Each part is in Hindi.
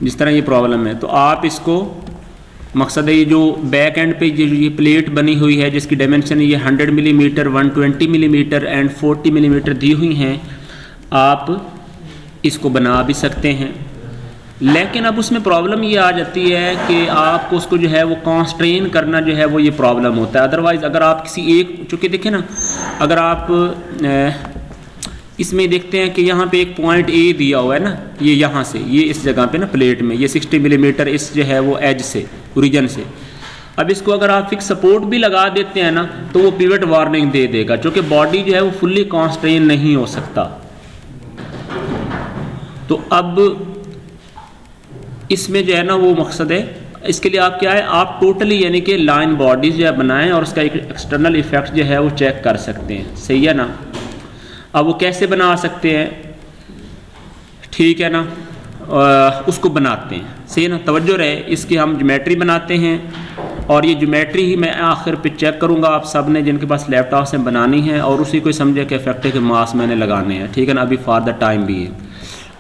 जिस तरह ये प्रॉब्लम है। तो आप इसको मकसद है ये जो बैक एंड पे ये प्लेट बनी हुई है जिसकी डायमेंशन ये 100 मिलीमीटर, 120 मिलीमीटर एंड 40 मिलीमीटर दी हुई हैं, आप इसको बना भी सकते हैं। लेकिन अब उसमें प्रॉब्लम ये आ जाती है कि आपको उसको जो है वो कॉन्स्ट्रेन करना जो है वो ये प्रॉब्लम होता है। अदरवाइज़ अगर आप किसी एक, चूँकि देखें ना, अगर आप इसमें देखते हैं कि यहाँ पे एक पॉइंट ए दिया हुआ है ना, ये यहाँ से ये इस जगह पे ना प्लेट में ये 60 मिलीमीटर इस जो है वो एज से, ओरिजिन से। अब इसको अगर आप फिक्स सपोर्ट भी लगा देते हैं ना तो वो पिवट वार्निंग दे देगा, क्योंकि बॉडी जो है वो फुल्ली कॉन्स्ट्रेन नहीं हो सकता। तो अब इसमें जो है ना वो मकसद है, इसके लिए आप क्या है, आप टोटली यानी कि लाइन बॉडीज जो है बनाएं और उसका एक एक्सटर्नल इफेक्ट जो है वो चेक कर सकते हैं। सही है ना। अब वो कैसे बना सकते हैं, ठीक है ना, उसको बनाते हैं। सही ना, तवज्जो रहे, इसकी हम ज्योमेट्री बनाते हैं और ये ज्योमेट्री ही मैं आखिर पे चेक करूँगा आप सब ने जिनके पास लैपटॉप से बनानी है, और उसी को समझे कि इफेक्टिव के मास मैंने लगाने हैं। ठीक है ना, अभी फॉर द टाइम भी है,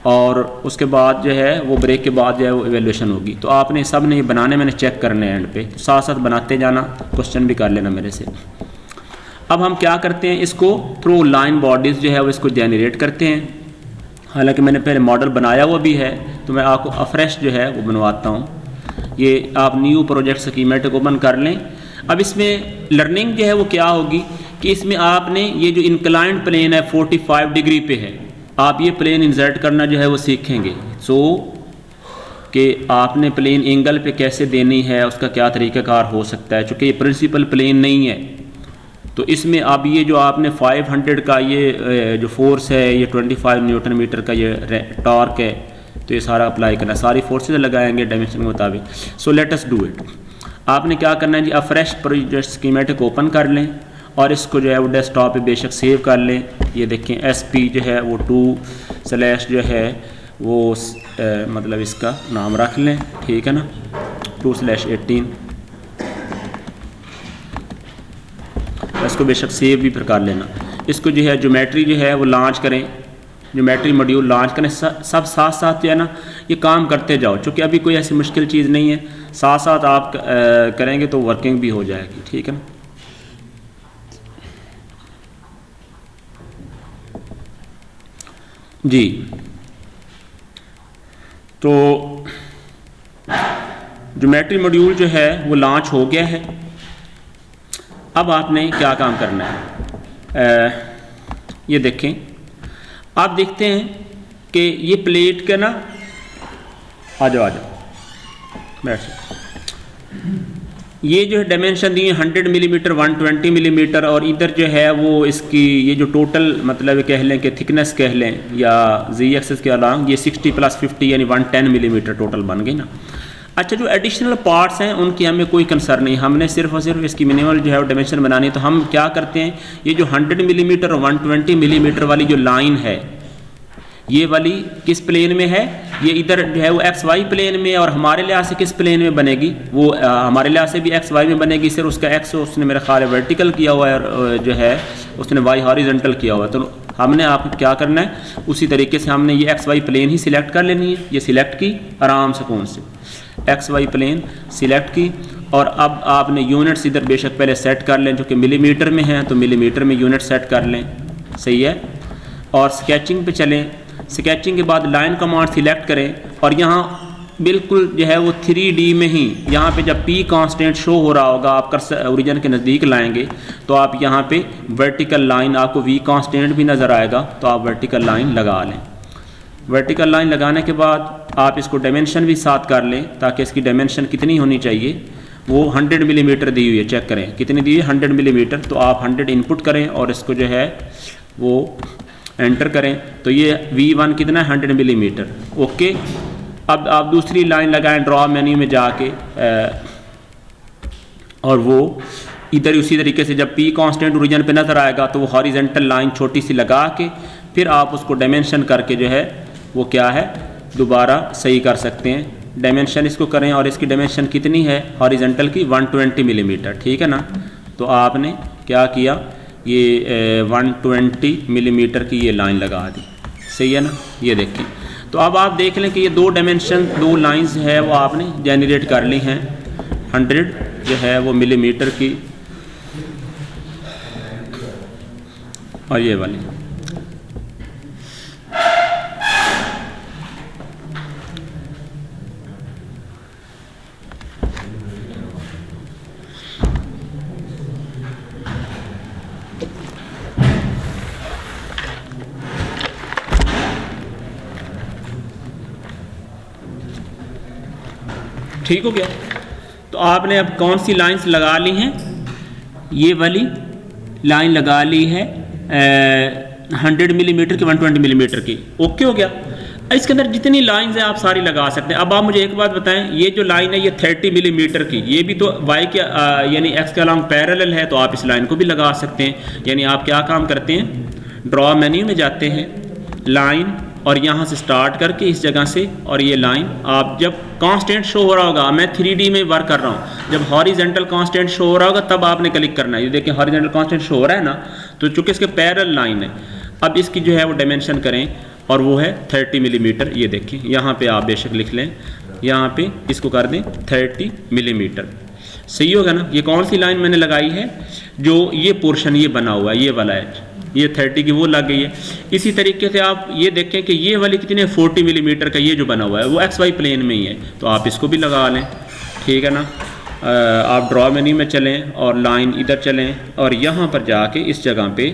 और उसके बाद जो है वो ब्रेक के बाद जो है वो इवेल्यूशन होगी। तो आपने सब ने ये बनाने मैंने चेक करने एंड पे, तो साथ साथ बनाते जाना, क्वेश्चन भी कर लेना मेरे से। अब हम क्या करते हैं, इसको थ्रू लाइन बॉडीज़ जो है वो इसको जेनरेट करते हैं। हालांकि मैंने पहले मॉडल बनाया हुआ भी है, तो मैं आपको अफ्रेश जो है वो बनवाता हूँ। ये आप न्यू प्रोजेक्ट स्कीमेटिक ओपन कर लें। अब इसमें लर्निंग जो है वो क्या होगी कि इसमें आपने ये जो इंक्लाइंड प्लेन है 45 डिग्री पे है, आप ये प्लेन इंसर्ट करना जो है वो सीखेंगे। सो कि आपने प्लेन एंगल पे कैसे देनी है, उसका क्या तरीक़ाकार हो सकता है, चूँकि ये प्रिंसिपल प्लेन नहीं है। तो इसमें अब ये जो आपने 500 का ये जो फोर्स है, ये 25 न्यूटन मीटर का ये टॉर्क है, तो ये सारा अप्लाई करना, सारी फोर्सेज लगाएंगे डायमेंशन के मुताबिक। So let us do it. आपने क्या करना है जी, फ्रेश प्रोजेक्ट स्कीमेटिक ओपन कर लें और इसको जो है वो डेस्कटॉप पे बेशक सेव कर लें। ये देखें SP जो है वो 2/ जो है वो मतलब इसका नाम रख लें, ठीक है ना, 2/18। इसको बेशक सेव भी फिर कर लेना। इसको जो है ज्योमेट्री जो है वो लॉन्च करें, ज्योमेट्री मॉड्यूल लॉन्च करें। सब साथ साथ जो है ना ये काम करते जाओ, क्योंकि अभी कोई ऐसी मुश्किल चीज़ नहीं है, साथ साथ आप करेंगे तो वर्किंग भी हो जाएगी। ठीक है ना। जी, तो ज्योमेट्री मॉड्यूल जो है वो लॉन्च हो गया है। अब आपने क्या काम करना है, ये देखें, आप देखते हैं कि ये प्लेट का ना, आ जाओ बैठ, ये जो है डायमेंशन दी है 100 मिलीमीटर, 120 मिलीमीटर, और इधर जो है वो इसकी ये जो टोटल मतलब कह लें कि थिकनेस कह लें या Z एक्सिस के अलॉन्ग ये 60 + 50 यानी 110 मिलीमीटर टोटल बन गई ना। अच्छा, जो एडिशनल पार्ट्स हैं उनकी हमें कोई कंसर्न नहीं, हमने सिर्फ और सिर्फ इसकी मिनिमल जो है वो डायमेंशन बनानी है। तो हम क्या करते हैं, ये जो 100 मिलीमीटर और 120 मिलीमीटर वाली जो लाइन है, ये वाली किस प्लेन में है, ये इधर जो है वो XY प्लेन में, और हमारे लिहाज से किस प्लेन में बनेगी, वो हमारे लिहाज से भी XY में बनेगी। सिर्फ उसका X उसने मेरा ख्याल है वर्टिकल किया हुआ है, और जो है उसने Y हॉरिजॉन्टल किया हुआ है। तो हमने आप क्या करना है, उसी तरीके से हमने ये XY प्लेन ही सिलेक्ट कर लेनी है। ये सिलेक्ट की आराम सुकून से, XY प्लेन सिलेक्ट की, और अब आपने यूनिट्स इधर बेशक पहले सेट कर लें, जो कि मिलीमीटर में हैं, तो मिलीमीटर में यूनिट सेट कर लें। सही है। और स्केचिंग पे चलें, स्केचिंग के बाद लाइन कमांड सिलेक्ट करें, और यहाँ बिल्कुल जो है वो 3D में ही, यहाँ पे जब P कांस्टेंट शो हो रहा होगा, आप कर्सर ओरिजिन के नज़दीक लाएंगे तो आप यहाँ पे वर्टिकल लाइन, आपको V कांस्टेंट भी नज़र आएगा, तो आप वर्टिकल लाइन लगा लें। वर्टिकल लाइन लगाने के बाद आप इसको डायमेंशन भी साथ कर लें, ताकि इसकी डायमेंशन कितनी होनी चाहिए, वो 100 मिलीमीटर दी हुई है, चेक करें कितनी दी है, 100 मिलीमीटर। तो आप 100 इनपुट करें और इसको जो है वो एंटर करें, तो ये V1 कितना है, 100 मिलीमीटर। ओके, अब आप दूसरी लाइन लगाएं ड्रॉ मेन्यू में जाके, और वो इधर उसी तरीके से जब P कांस्टेंट ओरिजिन पे नज़र आएगा तो वो हॉरिजॉन्टल लाइन छोटी सी लगा के फिर आप उसको डायमेंशन करके जो है वो क्या है दोबारा सही कर सकते हैं। डायमेंशन इसको करें, और इसकी डायमेंशन कितनी है हॉरिजॉन्टल की, 120 मिलीमीटर। ठीक है ना। तो आपने क्या किया, ये 120 मिलीमीटर की ये लाइन लगा दी। सही है ना। ये देखिए, तो अब आप देख लें कि ये 2 डायमेंशन 2 लाइंस है वो आपने जनरेट कर ली हैं। 100 जो है वो मिलीमीटर की और ये वाली। ठीक हो गया। तो आपने अब कौन सी लाइंस लगा ली हैं? ये वाली लाइन लगा ली है 100 मिलीमीटर की 120 मिलीमीटर की। ओके हो गया। इसके अंदर जितनी लाइंस हैं आप सारी लगा सकते हैं। अब आप मुझे एक बात बताएं, ये जो लाइन है ये 30 मिलीमीटर की, ये भी तो वाई के यानी एक्स के अलॉन्ग पैरेलल है, तो आप इस लाइन को भी लगा सकते हैं। यानी आप क्या काम करते हैं, ड्रॉ मेन्यू में जाते हैं, लाइन, और यहाँ से स्टार्ट करके इस जगह से, और ये लाइन आप जब कांस्टेंट शो हो रहा होगा, मैं 3D में वर्क कर रहा हूँ, जब हॉरिजेंटल कांस्टेंट शो हो रहा होगा तब आपने क्लिक करना है। ये देखिए हॉरिजेंटल कांस्टेंट शो हो रहा है ना, तो चूंकि इसके पैरेलल लाइन है। अब इसकी जो है वो डायमेंशन करें और वो है 30 मिलीमीटर। ये देखिए यहाँ पे आप बेशक लिख लें, यहाँ पे इसको कर दें 30 मिलीमीटर। सही होगा ना। ये कौन सी लाइन मैंने लगाई है, जो ये पोर्शन ये बना हुआ है, ये वाला है, ये 30 की वो लग गई है। इसी तरीके से आप ये देखें कि ये वाली कितनी है, 40 मिलीमीटर का ये जो बना हुआ है वो XY प्लेन में ही है, तो आप इसको भी लगा लें। ठीक है ना। आप ड्रॉ मेन्यू में चलें और लाइन इधर चलें और यहाँ पर जाके इस जगह पे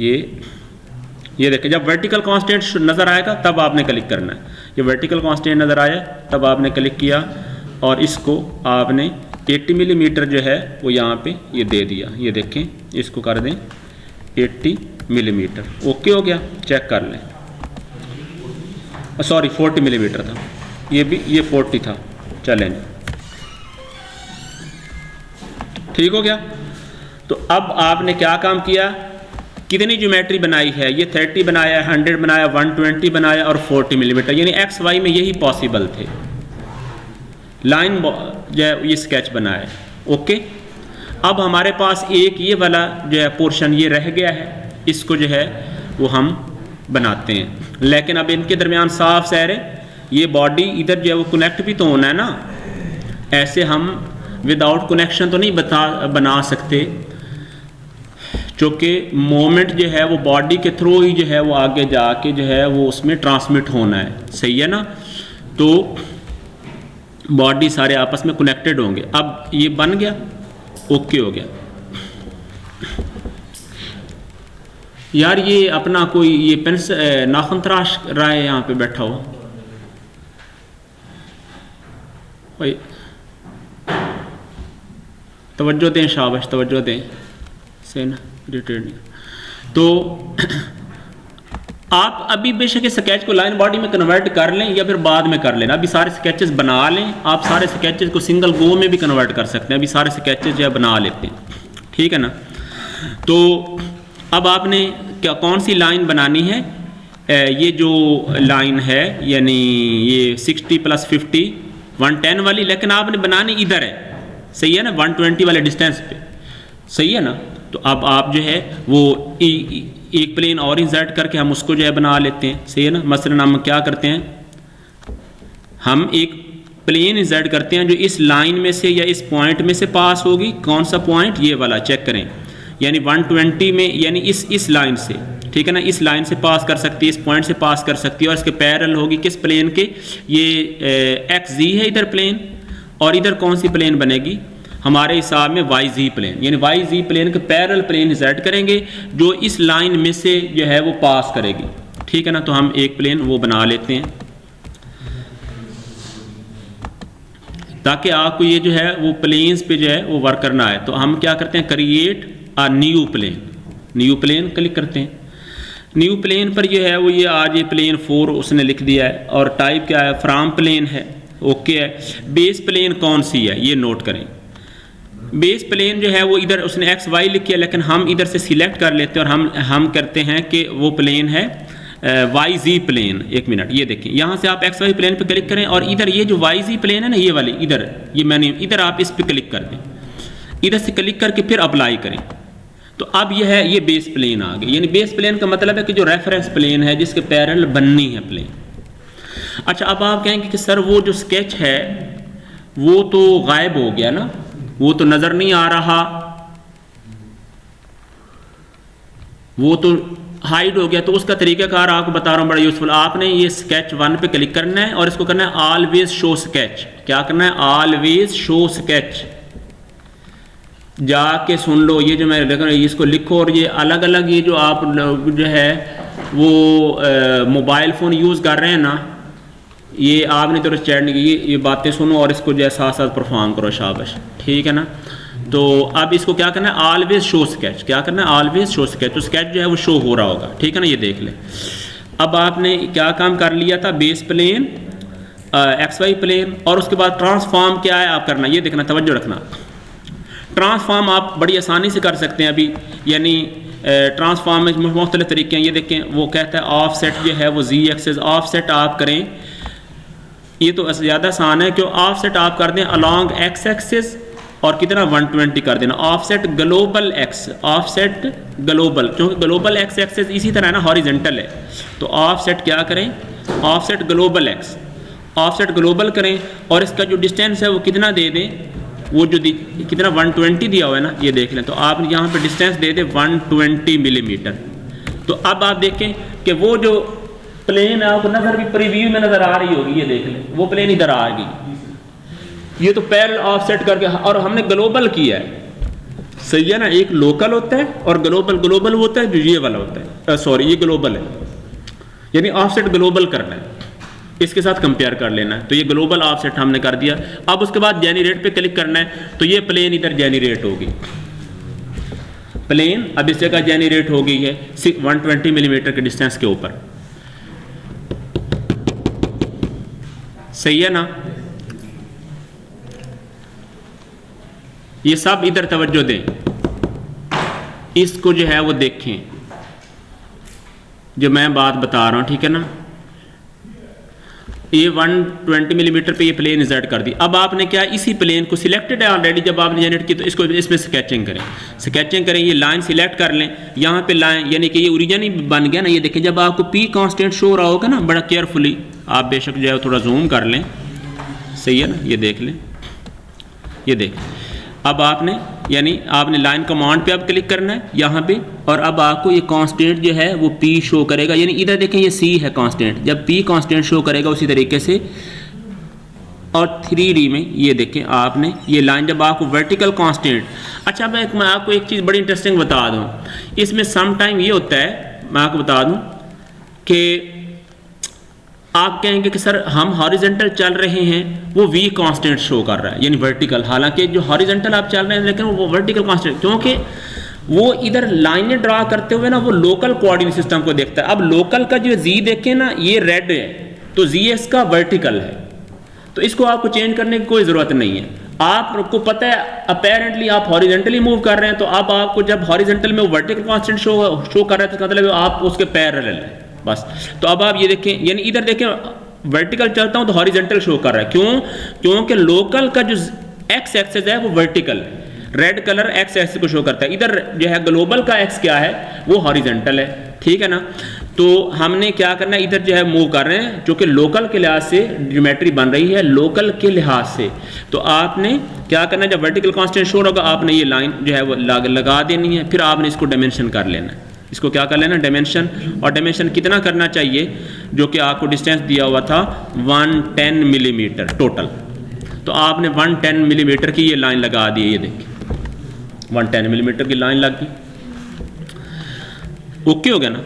ये देखें, जब वर्टिकल कांस्टेंट नज़र आएगा तब आपने क्लिक करना है। ये वर्टिकल कांस्टेंट नज़र आया तब आपने क्लिक किया और इसको आपने 80 मिलीमीटर जो है वो यहाँ पे ये दे दिया। ये देखें, इसको कर दें 80 मिलीमीटर। ओके हो गया। चेक कर लें, सॉरी 40 मिलीमीटर था, ये भी ये 40 था। चलें, ठीक हो गया। तो अब आपने क्या काम किया, कितनी ज्योमेट्री बनाई है, ये 30 बनाया, 100 बनाया, 120 बनाया और 40 मिलीमीटर, यानी XY में यही पॉसिबल थे। लाइन जो है ये स्केच बनाया। ओके। अब हमारे पास एक ये वाला जो है पोर्शन ये रह गया है, इसको जो है वो हम बनाते हैं। लेकिन अब इनके दरमियान साफ सैर है, ये बॉडी इधर जो है वो कनेक्ट भी तो होना है ना। ऐसे हम विदाउट कनेक्शन तो नहीं बना सकते, क्योंकि मोमेंट जो है वो बॉडी के थ्रू ही जो है वो आगे जाके जो है वो उसमें ट्रांसमिट होना है। सही है ना। तो बॉडी सारे आपस में कनेक्टेड होंगे। अब ये बन गया, ओके हो गया। यार ये अपना कोई ये पेंस नाखून तराश रहा है यहाँ पे बैठा हो भाई, तवज्जो दें, शाबाश तवज्जो दें। सही ना, इरिटेट नहीं। तो आप अभी बेशक स्केच को लाइन बॉडी में कन्वर्ट कर लें या फिर बाद में कर लेना। अभी सारे स्केचेस बना लें। आप सारे स्केचेस को सिंगल गो में भी कन्वर्ट कर सकते हैं। अभी सारे स्केचेस जो है बना लेते हैं। ठीक है ना। तो अब आपने क्या कौन सी लाइन बनानी है, ये जो लाइन है यानी ये 60 + 50 110 वाली, लेकिन आपने बनानी इधर है। सही है ना, 120 वाले डिस्टेंस पे। सही है ना। तो अब आप जो है वो एक प्लेन और इंसर्ट करके हम उसको जो है बना लेते हैं। सही है ना। मसलन हम क्या करते हैं, हम एक प्लेन इंसर्ट करते हैं जो इस लाइन में से या इस पॉइंट में से पास होगी। कौन सा पॉइंट, ये वाला चेक करें, यानी 120 में, यानी इस लाइन से। ठीक है ना, इस लाइन से पास कर सकती है, इस पॉइंट से पास कर सकती है और इसके पैरेलल होगी किस प्लेन के, ये XZ है इधर प्लेन, और इधर कौन सी प्लेन बनेगी हमारे हिसाब में YZ प्लेन, यानी YZ प्लेन के पैरेलल प्लेन इंसर्ट करेंगे जो इस लाइन में से जो है वो पास करेगी। ठीक है ना। तो हम एक प्लेन वो बना लेते हैं ताकि आपको ये जो है वो प्लेन्स पे जो है वो वर्क करना है। तो हम क्या करते हैं, create a new plain, new plain click करते हैं। न्यू प्लेन पर जो है वो ये आज ये प्लेन 4 उसने लिख दिया है और टाइप क्या है, फ्रॉम प्लेन है। ओके है। बेस प्लेन कौन सी है ये नोट करें। बेस प्लेन जो है वो इधर उसने XY लिखी है, लेकिन हम इधर से सिलेक्ट कर लेते हैं और हम करते हैं कि वो प्लेन है YZ प्लेन। एक मिनट, ये देखें, यहाँ से आप XY प्लेन पे क्लिक करें और इधर ये जो YZ प्लेन है ना, ये वाली इधर, ये मैंने इधर आप इस पे क्लिक कर दें। इधर से क्लिक करके फिर अप्लाई करें। तो अब यह है, ये बेस प्लेन आ गई। यानी बेस प्लेन का मतलब है कि जो रेफरेंस प्लेन है जिसके पैरेलल बननी है प्लेन। अच्छा, अब आप कहेंगे कि सर वो जो स्केच है वो तो गायब हो गया ना, वो तो नज़र नहीं आ रहा, वो तो हाइड हो गया। तो उसका तरीक़ाकार आपको बता रहा हूँ, बड़ा यूज़फुल। आपने ये स्केच 1 पे क्लिक करना है और इसको करना है ऑलवेज शो स्केच। क्या करना है? Always show sketch. जाके सुन लो, ये जो मैं देख रहा हूँ इसको लिखो, और ये अलग अलग ये जो आप जो है वो मोबाइल फ़ोन यूज़ कर रहे हैं ना, ये आपने तो चैट नहीं की, ये बातें सुनो और इसको जो है साथ साथ परफॉर्म करो, शाबाश, ठीक है ना। तो अब इसको क्या करना है? Always show sketch. क्या करना है? Always show sketch. तो स्केच जो है वो शो हो रहा होगा, ठीक है ना, ये देख लें। अब आपने क्या काम कर लिया था? बेस प्लेन, XY प्लेन, और उसके बाद ट्रांसफॉर्म क्या है आप करना, ये देखना, तवज्जो रखना। ट्रांसफॉर्म आप बड़ी आसानी से कर सकते हैं अभी, यानी ट्रांसफॉर्म में मुख्तलिफ तरीके हैं। ये देखें, वो कहता है ऑफ सेट जो है वो Z एक्सेस ऑफ सेट आप करें, ये तो ज़्यादा आसान है, क्यों ऑफ सेट आप कर दें अलॉन्ग X एक्सेस, और कितना 120 कर देना। Of set global X, of set global, क्योंकि ग्लोबल X एक्सेस इसी तरह है ना, हॉरिजेंटल है। तो ऑफ सेट क्या करें? Of set global X, of set global करें, और इसका जो डिस्टेंस है वो कितना दे दें, वो जो कितना 120 दिया हुआ है ना, ये देख लें। तो आप यहाँ पे डिस्टेंस दे दें 120 मिलीमीटर। तो अब आप देखें कि वो जो प्लेन है आपको नजर भी प्रीव्यू में नजर आ रही होगी, ये देख लें, वो प्लेन इधर आ गई। ये तो पैरेलल ऑफसेट करके, और हमने ग्लोबल किया है, सही है ना। एक लोकल होता है और ग्लोबल, ग्लोबल होता है जो ये वाला होता है, सॉरी ये ग्लोबल है, यानी ऑफसेट ग्लोबल करना है, इसके साथ कंपेयर कर लेना है। तो ये ग्लोबल ऑफसेट हमने कर दिया। अब उसके बाद जेनरेट पे क्लिक करना है, तो ये प्लेन इधर जेनरेट होगी, प्लेन अब इस जगह जेनरेट हो गई है 120 मिलीमीटर के डिस्टेंस के ऊपर, सही है ना। ये सब इधर तवज्जो दें, इसको जो है वो देखें, जो मैं बात बता रहा हूं, ठीक है ना। ये 120 मिलीमीटर पे ये प्लेन इंसर्ट कर दी। अब आपने क्या, इसी प्लेन को सिलेक्टेड है ऑलरेडी, जब आपने जनरेट की, तो इसको इसमें स्केचिंग करें, स्केचिंग करें, ये लाइन सिलेक्ट कर लें। यहाँ पे लाइन यानी कि ये ओरिजिन ही बन गया ना, ये देखें। जब आपको P कांस्टेंट शो हो रहा होगा ना, बड़ा केयरफुली आप बेशक जो है थोड़ा जूम कर लें, सही है ना, ये देख लें, ये देख। अब आपने यानी आपने लाइन कमांड पे अब क्लिक करना है यहाँ पे, और अब आपको ये कांस्टेंट जो है वो P शो करेगा, यानी इधर देखें ये C है कांस्टेंट, जब P कांस्टेंट शो करेगा उसी तरीके से। और 3D में ये देखें आपने ये लाइन, जब आपको वर्टिकल कांस्टेंट। अच्छा, मैं आपको एक चीज़ बड़ी इंटरेस्टिंग बता दूँ, इसमें सम टाइम ये होता है, मैं आपको बता दूँ कि आप कहेंगे कि सर हम हॉरिजेंटल चल रहे हैं, वो V कांस्टेंट शो कर रहा है, यानी वर्टिकल, हालांकि जो हॉरिजेंटल आप चल रहे हैं लेकिन वो वर्टिकल कांस्टेंट, क्योंकि वो इधर लाइनें ड्रा करते हुए ना वो लोकल कोऑर्डिनेट सिस्टम को देखता है। अब लोकल का जो Z देखें ना, ये रेड है, तो Z इसका वर्टिकल है, तो इसको आपको चेंज करने की कोई ज़रूरत नहीं है। आपको पता है अपेरेंटली आप हॉरिजेंटली मूव कर रहे हैं, तो अब आपको जब हॉरिजेंटल में वर्टिकल कांस्टेंट शो कर रहे हैं, तो मतलब आप उसके पैरेलल है बस। तो अब आप ये देखें, यानी इधर देखें वर्टिकल चलता हूं तो हॉरिजेंटल शो कर रहा है, क्यों? क्योंकि लोकल का जो X एक्सेस है वो vertical, red colour X axis को शो करता है। इधर जो है ग्लोबल का X क्या है, वो हॉरिजेंटल है, ठीक है ना। तो हमने क्या करना है, इधर जो है मूव कर रहे हैं, जो कि लोकल के लिहाज से ज्योमेट्री बन रही है, लोकल के लिहाज से। तो आपने क्या करना है, जब वर्टिकल कांस्टेंट शो होगा आपने ये लाइन जो है वो लगा देनी है, फिर आपने इसको डायमेंशन कर लेना है। इसको क्या कर लेना, डायमेंशन। और डायमेंशन कितना करना चाहिए, जो कि आपको डिस्टेंस दिया हुआ था 110 मिलीमीटर टोटल। तो आपने 110 मिलीमीटर की ये लाइन लगा दी है, ये देखिए 110 मिलीमीटर की लाइन लग गई, ओके हो गया ना।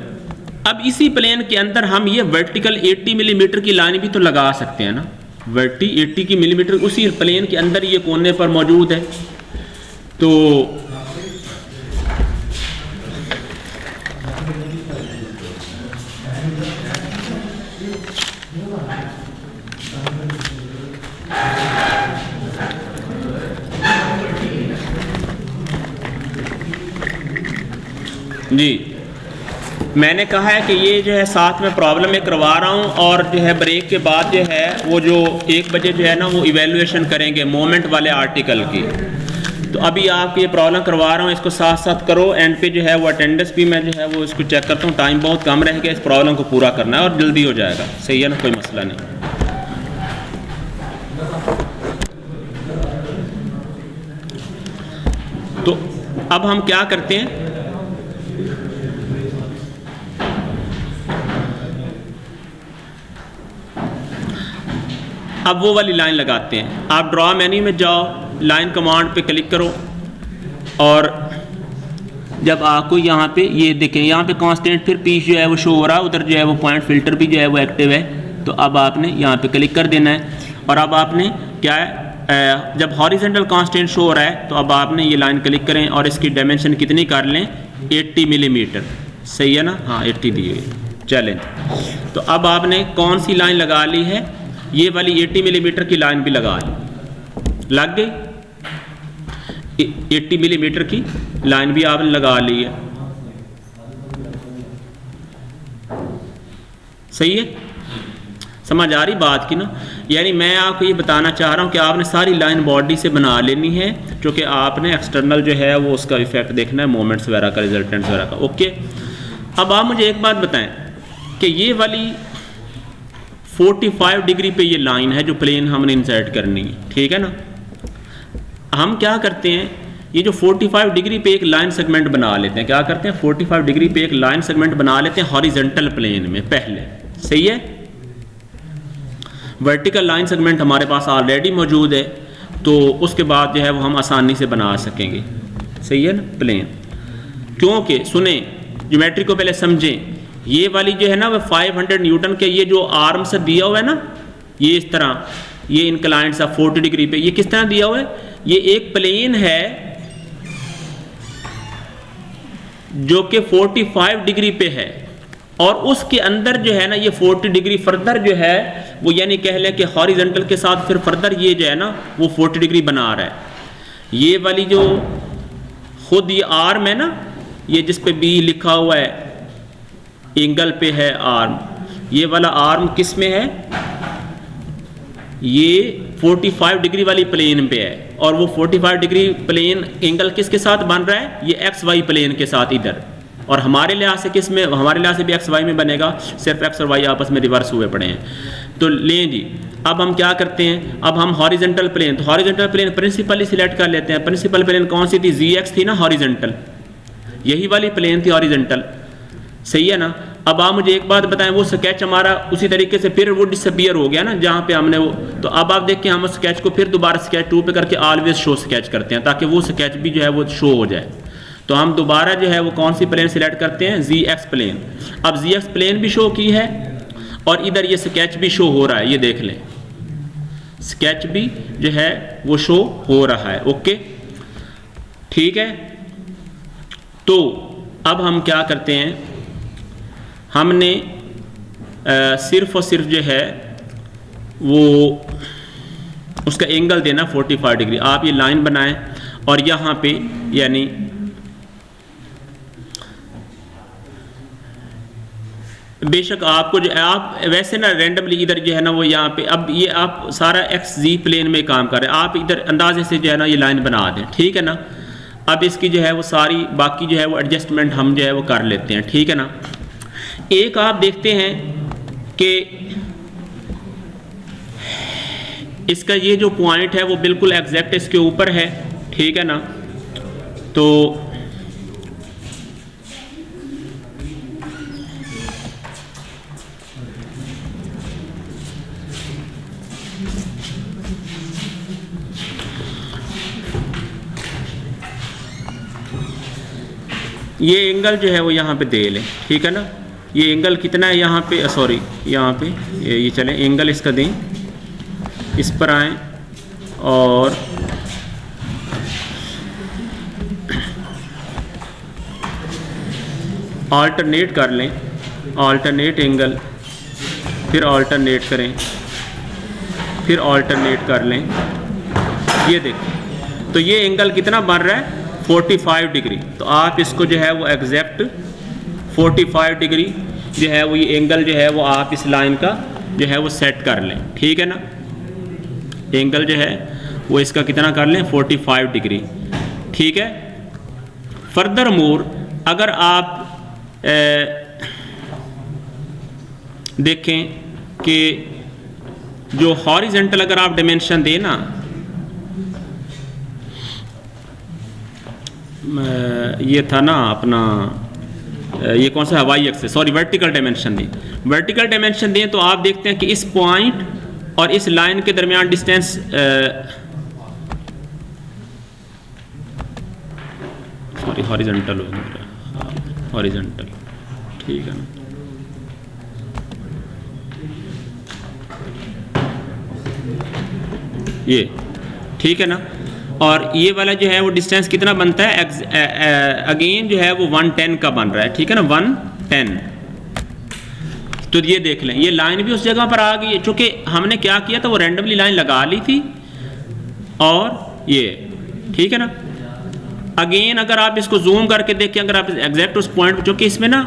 अब इसी प्लेन के अंदर हम ये वर्टिकल 80 मिलीमीटर की लाइन भी तो लगा सकते हैं ना, 80 की मिलीमीटर उसी प्लेन के अंदर ये कोने पर मौजूद है। तो जी, मैंने कहा है कि ये जो है साथ में प्रॉब्लम में करवा रहा हूँ, और जो है ब्रेक के बाद जो है वो जो 1 बजे जो है ना वो इवैल्यूएशन करेंगे मोमेंट वाले आर्टिकल की। तो अभी आपको ये प्रॉब्लम करवा रहा हूँ, इसको साथ साथ करो। एंड पे जो है वो अटेंडेंस भी मैं जो है वो इसको चेक करता हूँ, टाइम बहुत कम रहेगा, इस प्रॉब्लम को पूरा करना है और जल्दी हो जाएगा। सही है ना, कोई मसला नहीं। तो अब हम क्या करते हैं, अब वो वाली लाइन लगाते हैं। आप ड्रॉ मेन्यू में जाओ, लाइन कमांड पे क्लिक करो और जब आपको यहाँ पे ये देखें, यहाँ पे कांस्टेंट फिर पीस जो है वो शो हो रहा है, उधर जो है वो पॉइंट फिल्टर भी जो है वो एक्टिव है। तो अब आपने यहाँ पे क्लिक कर देना है और अब आपने क्या है, जब हॉरिजॉन्टल कांस्टेंट शो हो रहा है तो अब आपने ये लाइन क्लिक करें और इसकी डायमेंशन कितनी कर लें, 80 मिलीमीटर। सही है ना, हाँ 80 दी हुई। चलें, तो अब आपने कौन सी लाइन लगा ली है, ये वाली 80 मिलीमीटर की लाइन भी लगा ली, लग गई। 80 मिलीमीटर की लाइन भी आपने लगा ली है। सही है, समझ आ रही बात की ना। यानी मैं आपको ये बताना चाह रहा हूँ कि आपने सारी लाइन बॉडी से बना लेनी है, क्योंकि आपने एक्सटर्नल जो है वो उसका इफेक्ट देखना है, मोमेंट्स वगैरह का, रिजल्टेंट्स वगैरह का। ओके, अब आप मुझे एक बात बताएं कि ये वाली 45 डिग्री पे ये लाइन है जो प्लेन हमने इंसर्ट करनी है, ठीक है ना। हम क्या करते हैं, ये जो 45 डिग्री पे एक लाइन सेगमेंट बना लेते हैं। क्या करते हैं, 45 डिग्री पे एक लाइन सेगमेंट बना लेते हैं हॉरिजॉन्टल प्लेन में पहले। सही है, वर्टिकल लाइन सेगमेंट हमारे पास ऑलरेडी मौजूद है, तो उसके बाद जो है वो हम आसानी से बना सकेंगे। सही है ना, प्लेन। क्योंकि सुने, ज्योमेट्री को पहले समझें। ये वाली जो है ना वो 500 न्यूटन के ये जो आर्म से दिया हुआ है ना, ये इस तरह, ये इंक्लाइंड सा 40 डिग्री पे, ये किस तरह दिया हुआ है, ये एक प्लेन है जो कि 45 डिग्री पे है और उसके अंदर जो है ना ये 40 डिग्री फर्दर जो है वो, यानी कह लें कि हॉरिजॉन्टल के साथ फिर फर्दर ये जो है ना वो 40 डिग्री बना रहा है। ये वाली जो खुद ये आर्म है ना, ये जिस पे बी लिखा हुआ है, एंगल पे है आर्म, ये वाला आर्म किस में है, ये 45 डिग्री वाली प्लेन पे है। और वो 45 डिग्री प्लेन एंगल किसके साथ बन रहा है, ये एक्स वाई प्लेन के साथ इधर। और हमारे लिहाज से किस में, हमारे लिहाज से भी एक्स वाई में बनेगा, सिर्फ एक्स और वाई आपस में रिवर्स हुए पड़े हैं। तो लें जी, अब हम क्या करते हैं, अब हम हॉरिजॉन्टल प्लेन, तो हॉरिजॉन्टल प्लेन प्रिंसिपल ही सिलेक्ट कर लेते हैं। प्रिंसिपल प्लेन कौन सी थी, जी एक्स थी ना हॉरिजॉन्टल, यही वाली प्लेन थी हॉरिजॉन्टल। सही है ना। अब आप मुझे एक बात बताएं, वो स्केच हमारा उसी तरीके से फिर वो डिसअपियर हो गया ना जहाँ पे हमने वो, तो अब आप देखिए हम स्केच को फिर दोबारा स्केच 2 पे करके ऑलवेज शो स्केच करते हैं, ताकि वो स्केच भी जो है वो शो हो जाए। तो हम दोबारा जो है वो कौन सी प्लेन सिलेक्ट करते हैं, जी एक्स प्लेन। अब जी एक्स प्लेन भी शो की है और इधर ये स्केच भी शो हो रहा है, ये देख लें, स्केच भी जो है वो शो हो रहा है। ओके, ठीक है। तो अब हम क्या करते हैं, हमने सिर्फ और सिर्फ जो है वो उसका एंगल देना 45 डिग्री। आप ये लाइन बनाएं और यहाँ पे यानी बेशक आपको जो आप वैसे ना रैंडमली इधर जो है ना वो यहाँ पे, अब ये आप सारा एक्स जी प्लेन में काम कर रहे हैं, आप इधर अंदाजे से जो है ना ये लाइन बना दें, ठीक है ना। अब इसकी जो है वो सारी बाकी जो है वो एडजस्टमेंट हम जो है वो कर लेते हैं, ठीक है ना। एक आप देखते हैं कि इसका ये जो पॉइंट है वो बिल्कुल एग्जैक्ट इसके ऊपर है, ठीक है ना। तो ये एंगल जो है वो यहाँ पे दे लें, ठीक है ना। ये एंगल कितना है यहाँ पे, सॉरी यहाँ पे ये चलें, एंगल इसका दें, इस पर आएँ और अल्टरनेट कर लें, अल्टरनेट एंगल, फिर अल्टरनेट करें, फिर अल्टरनेट कर लें। ये देखो, तो ये एंगल कितना बन रहा है, 45 डिग्री। तो आप इसको जो है वो एग्जैक्ट 45 डिग्री जो है वो ये एंगल जो है वो आप इस लाइन का जो है वो सेट कर लें, ठीक है ना। एंगल जो है वो इसका कितना कर लें, 45 डिग्री। ठीक है। फर्दर मोर अगर आप देखें कि जो हॉरिजेंटल अगर आप डायमेंशन दें ना, ये था ना अपना, ये कौन सा हवाई एक्सेस, सॉरी वर्टिकल डायमेंशन दें, वर्टिकल डायमेंशन दें तो आप देखते हैं कि इस पॉइंट और इस लाइन के दरमियान डिस्टेंस सॉरी हॉरिजॉन्टल हो गया, हॉरिजॉन्टल, ठीक है ना, ये ठीक है ना। और ये वाला जो है वो डिस्टेंस कितना बनता है, अगेन जो है वो 110 का बन रहा है, ठीक है ना, 110। तो ये देख लें, ये लाइन भी उस जगह पर आ गई है, चूंकि हमने क्या किया था, वो रैंडमली लाइन लगा ली थी, और ये ठीक है ना। अगेन अगर आप इसको जूम करके देखें, अगर आप एग्जैक्ट उस पॉइंट, चूंकि इसमें ना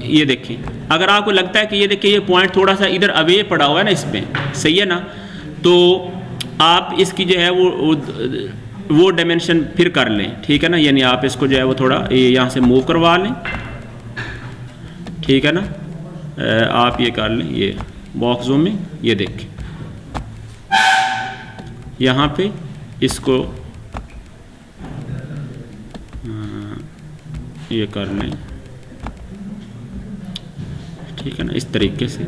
ये देखें, अगर आपको लगता है कि ये देखिए ये पॉइंट थोड़ा सा इधर अवे पड़ा हुआ है ना इसमें, सही है ना, तो आप इसकी जो है वो डायमेंशन फिर कर लें, ठीक है ना, यानी आप इसको जो है वो थोड़ा यहाँ से मूव करवा लें, ठीक है ना, आप ये कर लें, ये बॉक्स जूम में ये देखें, यहाँ पे इसको ये कर लें, ठीक है ना, इस तरीके से।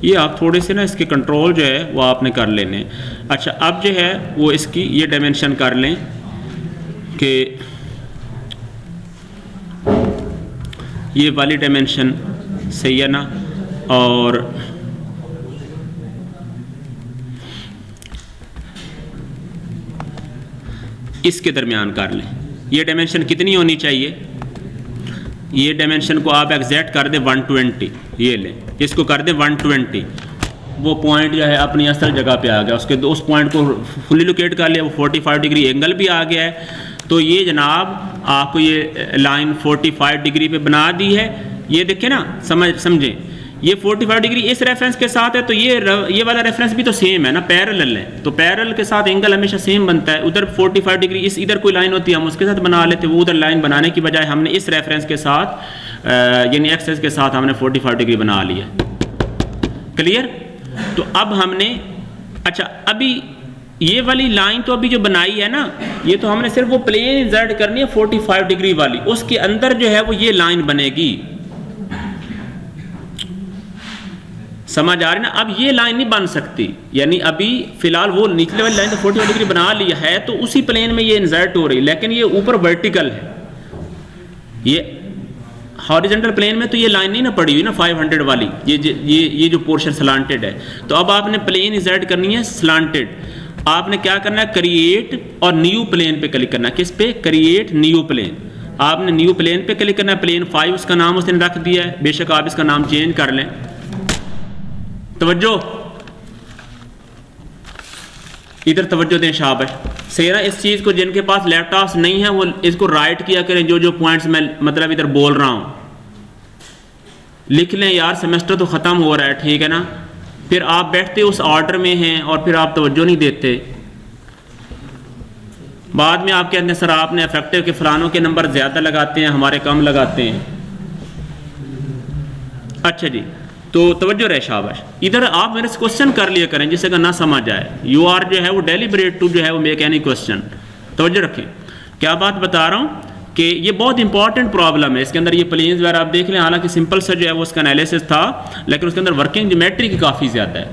ये आप थोड़े से ना इसके कंट्रोल जो है वो आपने कर लेने। अच्छा, अब जो है वो इसकी ये डायमेंशन कर लें कि ये वाली डायमेंशन सही है ना, और इसके दरमियान कर लें। ये डायमेंशन कितनी होनी चाहिए, ये डायमेंशन को आप एग्जैक्ट कर दें 120, ये लें, इसको कर दें 120, वो पॉइंट जो है अपनी असल जगह पे आ गया, उसके उस पॉइंट को फुली लोकेट कर लिया, वो 45 डिग्री एंगल भी आ गया है। तो ये जनाब आपको ये लाइन 45 डिग्री पे बना दी है, ये देखें ना, समझें, ये 45 डिग्री इस रेफरेंस के साथ है, तो ये वाला रेफरेंस भी तो सेम है ना, पैरेलल है, तो पैरेलल के साथ एंगल हमेशा सेम बनता है। उधर 45 डिग्री इस इधर कोई लाइन होती है हम उसके साथ बना लेते, वो उधर लाइन बनाने की बजाय हमने इस रेफरेंस के साथ यानी एक्सेस के साथ हमने 45 डिग्री बना लिया। क्लियर? तो अब हमने, अच्छा अभी ये वाली लाइन तो अभी जो बनाई है ना, ये तो हमने सिर्फ वो प्लेन इंसर्ट करनी है 45 डिग्री वाली, उसके अंदर जो है वो ये लाइन बनेगी, समझ आ रही ना। अब ये लाइन नहीं बन सकती, यानी अभी फिलहाल वो निचले वाली लाइन तो 45 डिग्री बना लिया है, तो उसी प्लेन में ये इंसर्ट हो रही, लेकिन ये ऊपर वर्टिकल है, ये हॉरिजॉन्टल प्लेन में तो ये लाइन नहीं ना पड़ी हुई ना 500 वाली, ये जो पोर्शन स्लांटेड है। तो अब आपने प्लेन इंसर्ट करनी है स्लांटेड, आपने क्या करना है, क्रिएट और न्यू प्लेन पे क्लिक करना है। किस पे? Create new plain. आपने न्यू प्लेन पे क्लिक करना है, प्लेन 5 उसका नाम उसने रख दिया है, बेशक आप इसका नाम चेंज कर लें। तवज्जो, इधर तवज्जो दें, शाबाश, सही ना। इस चीज़ को जिनके पास लैपटॉप्स नहीं है वो इसको राइट किया करें, जो पॉइंट्स मैं मतलब इधर बोल रहा हूँ लिख लें यार, सेमेस्टर तो ख़त्म हो रहा है, ठीक है ना। फिर आप बैठते उस ऑर्डर में हैं और फिर आप तवज्जो नहीं देते, बाद में आप कहते हैं सर आपने इफेक्टिव के फलानों के नंबर ज़्यादा लगाते हैं, हमारे कम लगाते हैं। अच्छा जी, तो तवज्जो रहे, शाबाश। इधर आप मेरे से क्वेश्चन कर लिया करें जिससे अगर ना समझ आए, यू आर जो है वो डेलिब्रेट टू जो है वो मेक एनी क्वेश्चन। तवज्जो रखें, क्या बात बता रहा हूँ कि ये बहुत इंपॉर्टेंट प्रॉब्लम है। इसके अंदर ये प्लेन्स वगैरह आप देख लें, हालांकि सिंपल सा जो है वो उसका एनालिसिस था, लेकिन उसके अंदर वर्किंग ज्योमेट्री की काफ़ी ज़्यादा है।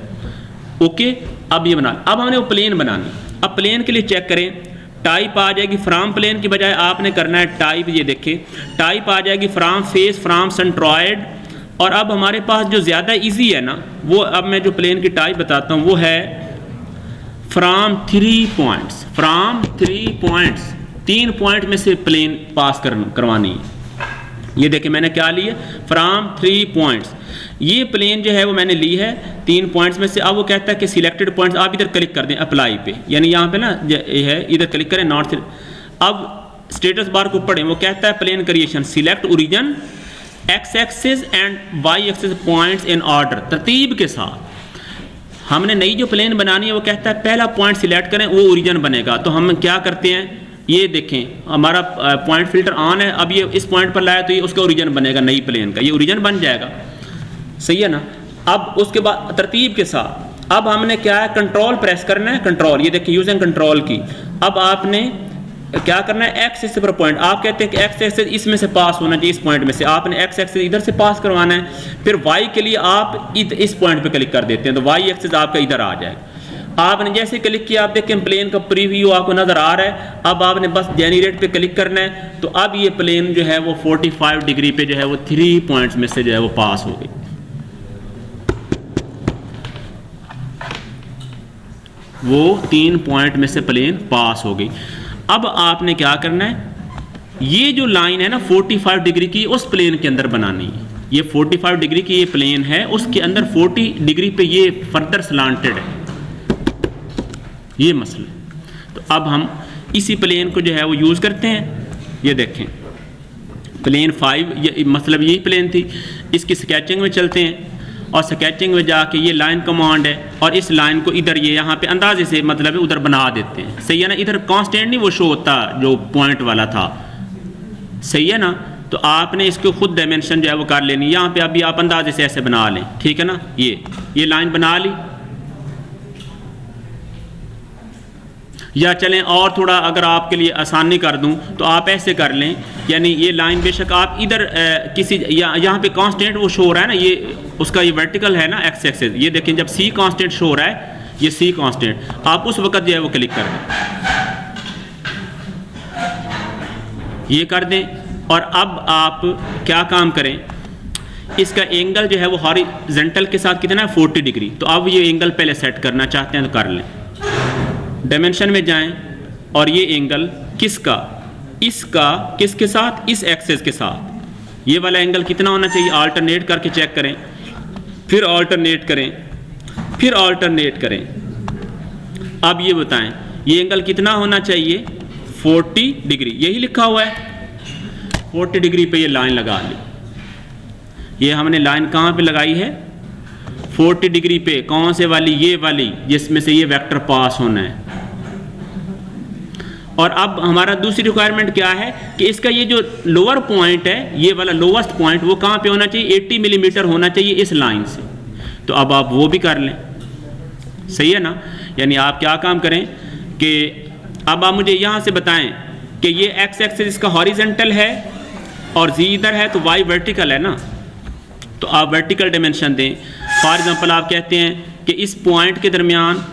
ओके, अब ये बना, अब हमने वो प्लेन बनानी। अब प्लेन के लिए चेक करें, टाइप आ जाएगी फ्रॉम प्लेन की बजाय आपने करना है टाइप, ये देखें टाइप आ जाएगी फ्रॉम फेस, फ्रॉम सेंट्रॉयड। और अब हमारे पास जो ज़्यादा इजी है ना, वो अब मैं जो प्लेन की टाइप बताता हूँ वो है from 3 points. From 3 points, 3 point में से प्लेन पास करवानी है। ये देखें मैंने क्या लिया, फ्रॉम 3 पॉइंट्स। ये प्लेन जो है वो मैंने ली है 3 पॉइंट्स में से। अब वो कहता है कि सिलेक्टेड पॉइंट्स, आप इधर क्लिक कर दें अप्लाई पे, यानी यहाँ पे ना ये है, इधर क्लिक करें नॉट। अब स्टेटस बार को पढ़ें, वो कहता है plane creation, select origin, X axis and Y axis points in order, तरतीब के साथ। हमने नई जो प्लेन बनानी है वो कहता है पहला पॉइंट सिलेक्ट करें, वो ओरिजिन बनेगा। तो हम क्या करते हैं, ये देखें हमारा पॉइंट फिल्टर ऑन है, अब ये इस पॉइंट पर लाया तो ये उसका ओरिजिन बनेगा नई प्लेन का, ये ओरिजिन बन जाएगा, सही है ना। अब उसके बाद तरतीब के साथ अब हमने क्या है, कंट्रोल प्रेस करना है, कंट्रोल, ये देखिए यूजिंग कंट्रोल की। अब आपने क्या करना है, एक्स एक्सिस पर पॉइंट, आप कहते हैं कि एक्स एक्सिस इसमें से पास होना चाहिए, इस पॉइंट में से, आपने एक्स एक्सिस इधर से पास करवाना है। फिर वाई के लिए आप इस पॉइंट पे क्लिक कर देते हैं, तो वाई एक्सिस आपका इधर आ जाएगा। आपने जैसे क्लिक किया, आप देखें प्लेन का प्रीव्यू आपको नजर आ रहा है। अब आपने बस जेनरेट पे क्लिक करना है, तो अब ये प्लेन जो है वो 45 डिग्री पे जो है वो 3 पॉइंट्स में से जो है वो पास हो गई। वो 3 पॉइंट में से प्लेन पास हो गई। अब आपने क्या करना है, ये जो लाइन है ना 45 डिग्री की, उस प्लेन के अंदर बनानी है। ये 45 डिग्री की ये प्लेन है, उसके अंदर 40 डिग्री पे ये फर्दर स्लांटेड है, ये मसला। तो अब हम इसी प्लेन को जो है वो यूज़ करते हैं। ये देखें प्लेन 5, ये मतलब यही प्लेन थी, इसकी स्केचिंग में चलते हैं और स्केचिंग में जाके ये लाइन कमांड है और इस लाइन को इधर ये यहाँ पे अंदाजे से मतलब उधर बना देते हैं, सही है ना। इधर कांस्टेंट नहीं वो शो होता जो पॉइंट वाला था, सही है ना। तो आपने इसको खुद डायमेंशन जो है वो कर लेनी, यहाँ पे अभी आप अंदाजे से ऐसे बना लें, ठीक है ना। ये लाइन बना ली, या चलें और थोड़ा अगर आपके लिए आसानी कर दूं तो आप ऐसे कर लें, यानी ये लाइन बेशक आप इधर किसी यहाँ पे कांस्टेंट वो शो हो रहा है ना, ये उसका ये वर्टिकल है ना एक्स एक्सिस, ये देखें जब सी कांस्टेंट शो हो रहा है, ये सी कांस्टेंट, आप उस वक्त जो है वो क्लिक कर दें, ये कर दें। और अब आप क्या काम करें, इसका एंगल जो है वो हॉरिजॉन्टल के साथ कितना है 40 डिग्री। तो अब ये एंगल पहले सेट करना चाहते हैं तो कर लें, डायमेंशन में जाएं और ये एंगल किसका, इसका किसके साथ, इस एक्सेस के साथ, ये वाला एंगल कितना होना चाहिए, अल्टरनेट करके चेक करें, फिर अल्टरनेट करें, फिर अल्टरनेट करें। अब ये बताएं ये एंगल कितना होना चाहिए, 40 डिग्री, यही लिखा हुआ है 40 डिग्री पे ये लाइन लगा ली। ये हमने लाइन कहाँ पे लगाई है, 40 डिग्री पे, कौन से वाली, ये वाली जिसमें से ये वेक्टर पास होना है। और अब हमारा दूसरी रिक्वायरमेंट क्या है कि इसका ये जो लोअर पॉइंट है, ये वाला लोवेस्ट पॉइंट, वो कहाँ पे होना चाहिए, 80 मिलीमीटर होना चाहिए इस लाइन से। तो अब आप वो भी कर लें, सही है ना। यानी आप क्या काम करें कि अब आप मुझे यहाँ से बताएं कि ये एक्स एक्सिस इसका हॉरिजॉन्टल है और जी इधर है, तो वाई वर्टिकल है ना, तो आप वर्टिकल डायमेंशन दें। फॉर एग्जांपल आप कहते हैं कि इस पॉइंट के दरमियान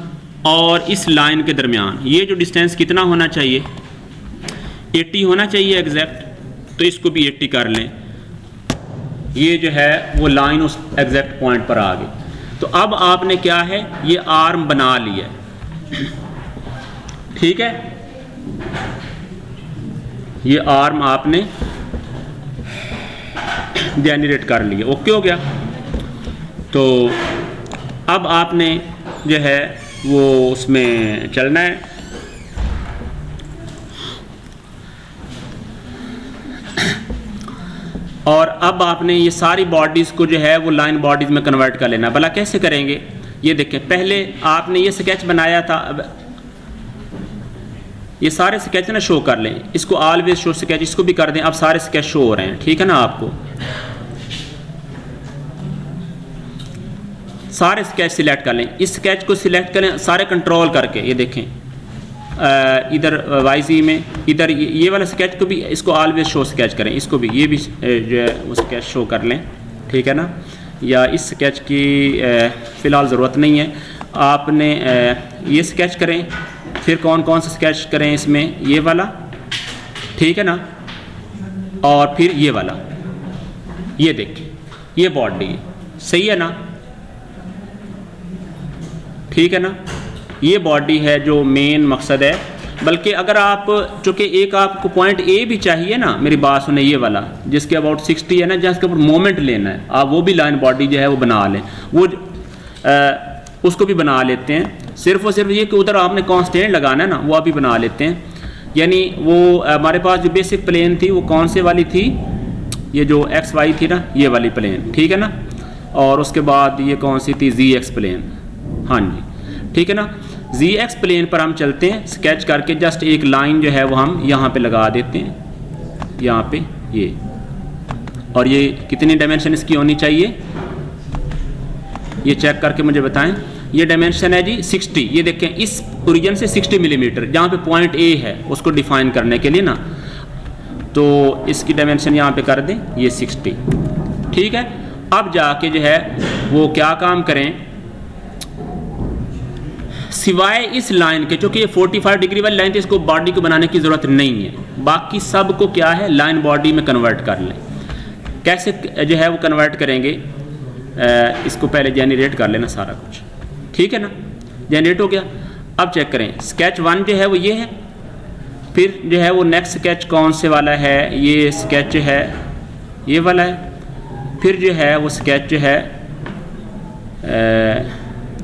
और इस लाइन के दरमियान ये जो डिस्टेंस कितना होना चाहिए, 80 होना चाहिए एग्जैक्ट, तो इसको भी 80 कर लें। ये जो है वो लाइन उस एग्जैक्ट पॉइंट पर आ गई। तो अब आपने क्या है, ये आर्म बना लिया, ठीक है, ये आर्म आपने जनरेट कर लिया, ओके हो गया। तो अब आपने जो है वो उसमें चलना है। और अब आपने ये सारी बॉडीज़ को जो है वो लाइन बॉडीज़ में कन्वर्ट कर लेना। भला कैसे करेंगे, ये देखें, पहले आपने ये स्केच बनाया था, अब ये सारे स्केच ना शो कर लें, इसको ऑलवेज शो स्केच, इसको भी कर दें। अब सारे स्केच शो हो रहे हैं, ठीक है ना। आपको सारे स्केच सिलेक्ट कर लें, इस स्केच को सिलेक्ट करें सारे कंट्रोल करके, ये देखें इधर वाईजी में, इधर ये वाला स्केच को भी, इसको ऑलवेज शो स्केच करें, इसको भी, ये भी जो है वो स्केच शो कर लें, ठीक है ना। या इस स्केच की फ़िलहाल ज़रूरत नहीं है, आपने ये स्केच करें, फिर कौन कौन सा स्केच करें इसमें, ये वाला, ठीक है ना, और फिर ये वाला, ये देखें ये बॉडी, सही है ना, ठीक है ना। ये बॉडी है जो मेन मकसद है। बल्कि अगर आप, चूँकि एक आपको पॉइंट ए भी चाहिए ना, मेरी बात सुने, ये वाला जिसके अबाउट 60 है ना, जिसके ऊपर मोमेंट लेना है, आप वो भी लाइन बॉडी जो है वो बना लें, वो उसको भी बना लेते हैं। सिर्फ और सिर्फ ये कि उधर आपने कांस्टेंट लगाना है ना, वो अभी बना लेते हैं। यानी वो हमारे पास जो बेसिक प्लेन थी वो कौन से वाली थी, ये जो एक्स वाई थी ना, ये वाली प्लेन, ठीक है ना। और उसके बाद ये कौन सी थी, जी एक्स प्लेन, हाँ जी, ठीक है ना। जी एक्स प्लेन पर हम चलते हैं, स्केच करके जस्ट एक लाइन जो है वो हम यहाँ पे लगा देते हैं, यहाँ पे ये। और ये कितनी डायमेंशन इसकी होनी चाहिए, ये चेक करके मुझे बताएं। ये डायमेंशन है जी 60। ये देखें इस ओरिजिन से 60 मिलीमीटर, जहाँ पे पॉइंट ए है उसको डिफाइन करने के लिए ना, तो इसकी डायमेंशन यहाँ पे कर दें, ये 60। ठीक है, अब जाके जो है वो क्या काम करें, सिवाय इस लाइन के, चूँकि ये 45 डिग्री वाली लाइन थी, इसको बॉडी को बनाने की ज़रूरत नहीं है, बाकी सब को क्या है लाइन बॉडी में कन्वर्ट कर लें। कैसे जो है वो कन्वर्ट करेंगे, इसको पहले जेनरेट कर लेना सारा कुछ, ठीक है ना, जेनरेट हो गया। अब चेक करें, स्केच 1 जो है वो ये है, फिर जो है वो नेक्स्ट स्केच कौन से वाला है, ये स्केच है ये वाला है, फिर जो है वो स्केच जो है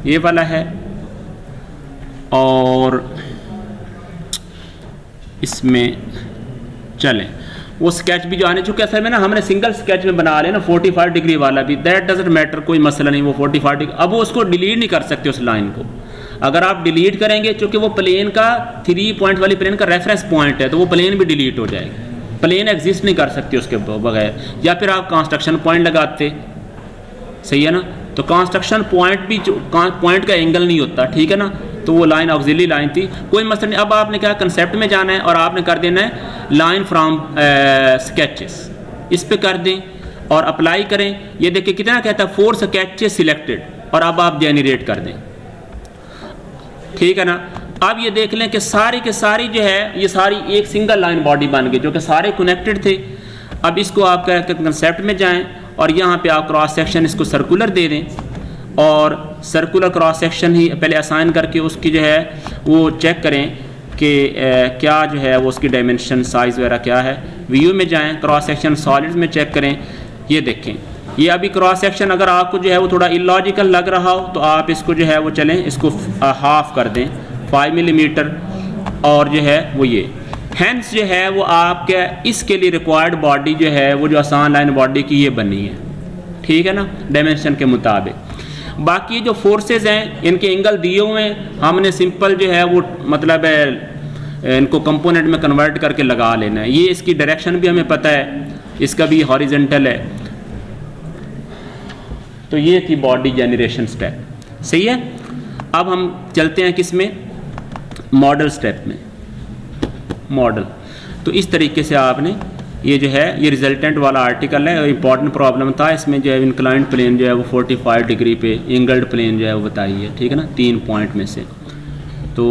ये वाला है, और इसमें चलें वो स्केच भी जो आने चुके असल में ना हमने सिंगल स्केच में बना लेना 45 डिग्री वाला भी, दैट डजंट मैटर, कोई मसला नहीं, वो 45 डिग्री। अब वो उसको डिलीट नहीं कर सकते उस लाइन को, अगर आप डिलीट करेंगे चूँकि वो प्लेन का 3 पॉइंट वाली प्लेन का रेफरेंस पॉइंट है, तो वो प्लेन भी डिलीट हो जाएगी, प्लेन एग्जिस्ट नहीं कर सकती उसके बगैर। या फिर आप कंस्ट्रक्शन पॉइंट लगाते, सही है ना, तो कंस्ट्रक्शन पॉइंट भी पॉइंट का एंगल नहीं होता, ठीक है ना, तो वो लाइन ऑक्सिलरी लाइन थी, कोई मसला नहीं। अब आपने क्या कंसेप्ट में जाना है और आपने कर देना है लाइन फ्रॉम स्केचेस, इस पे कर दें और अप्लाई करें। ये देखिए कितना कहता है 4 स्केचेस सिलेक्टेड, और अब आप जेनरेट कर दें, ठीक है ना। अब ये देख लें कि सारी के सारी जो है ये सारी एक सिंगल लाइन बॉडी बन गई, जो कि सारे कनेक्टेड थे। अब इसको आप कंसेप्ट में जाएं और यहाँ पे आप क्रॉस सेक्शन इसको सर्कुलर दे दें, और सर्कुलर क्रॉस सेक्शन ही पहले असाइन करके उसकी जो है वो चेक करें कि क्या जो है वो उसकी डायमेंशन साइज़ वगैरह क्या है। व्यू में जाएं, क्रॉस सेक्शन सॉलिड्स में चेक करें, ये देखें ये अभी क्रॉस सेक्शन अगर आपको जो है वो थोड़ा इलॉजिकल लग रहा हो तो आप इसको जो है वो चलें इसको हाफ कर दें 5 मिलीमीटर, और जो है वो ये हैंस जो है वो आपके इसके लिए रिक्वायर्ड बॉडी जो है वो जो आसान लाइन बॉडी की ये बनी है, ठीक है ना, डायमेंशन के मुताबिक। बाकी जो फोर्सेस हैं इनके एंगल दिए हुए हैं, हमने सिंपल जो है वो मतलब इनको कंपोनेंट में कन्वर्ट करके लगा लेना है। ये इसकी डायरेक्शन भी हमें पता है, इसका भी हॉरिजॉन्टल है। तो ये थी बॉडी जनरेशन स्टेप, सही है। अब हम चलते हैं किस में, मॉडल स्टेप में। मॉडल तो इस तरीके से आपने ये जो है ये रिजल्टेंट वाला आर्टिकल है, इंपॉर्टेंट प्रॉब्लम था इसमें जो है इंक्लाइंड प्लेन जो है वो 45 डिग्री पे एंगल्ड प्लेन जो है वो बताई है, ठीक है ना, 3 पॉइंट में से। तो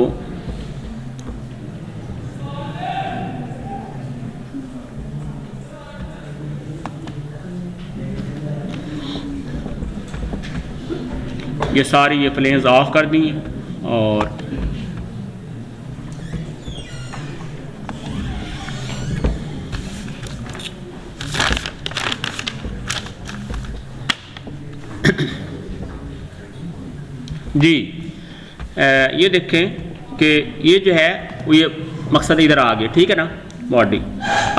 ये सारी ये प्लेन्स ऑफ कर दी और जी ये देखें कि ये जो है वो ये मकसद इधर आ गया, ठीक है ना, बॉडी।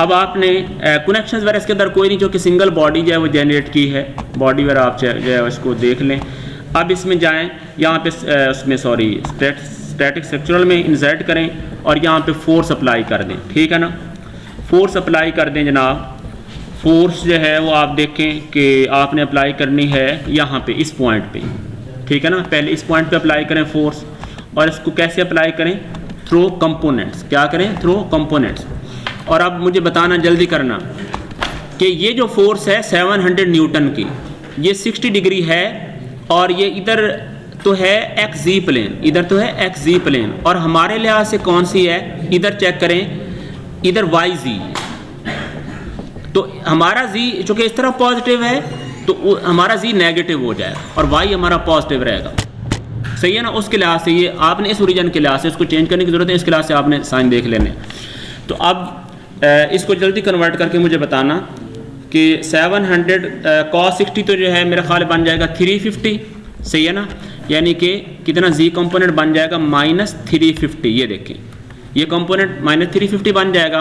अब आपने कनेक्शंस वगैरह इसके अंदर कोई नहीं, जो कि सिंगल बॉडी जो है वो जनरेट की है, बॉडी वगैरह आप जो है इसको देख लें। अब इसमें जाएं, यहाँ पे उसमें सॉरी स्टैटिक स्ट्रक्चरल में इंसर्ट करें और यहाँ पे फोर्स अप्लाई कर दें, ठीक है ना, फोर्स अप्लाई कर दें जनाब। फोर्स जो है वो आप देखें कि आपने अप्लाई करनी है यहाँ पे इस पॉइंट पे, ठीक है ना, पहले इस पॉइंट पे अप्लाई करें फोर्स, और इसको कैसे अप्लाई करें, थ्रू कंपोनेंट्स, क्या करें, थ्रू कंपोनेंट्स। और अब मुझे बताना जल्दी करना कि ये जो फोर्स है 700 न्यूटन की, ये 60 डिग्री है, और ये इधर तो है एक्स जी प्लेन, इधर तो है एक्स जी प्लेन, और हमारे लिहाज से कौन सी है, इधर चेक करें, इधर वाई जी। तो हमारा जी चूँकि इस तरफ पॉजिटिव है तो हमारा जी नेगेटिव हो जाएगा और वाई हमारा पॉजिटिव रहेगा, सही है ना। उसके लिहाज से ये आपने इस ओरिजिन के लिहाज से इसको चेंज करने की ज़रूरत है, इसके लिहाज से आपने साइन देख लेने। तो अब इसको जल्दी कन्वर्ट करके मुझे बताना कि 700 cos 60 तो जो है मेरा ख्याल बन जाएगा 350, सही है ना, यानी कि कितना जी कंपोनेंट बन जाएगा -350। ये देखें ये कंपोनेंट -350 बन जाएगा,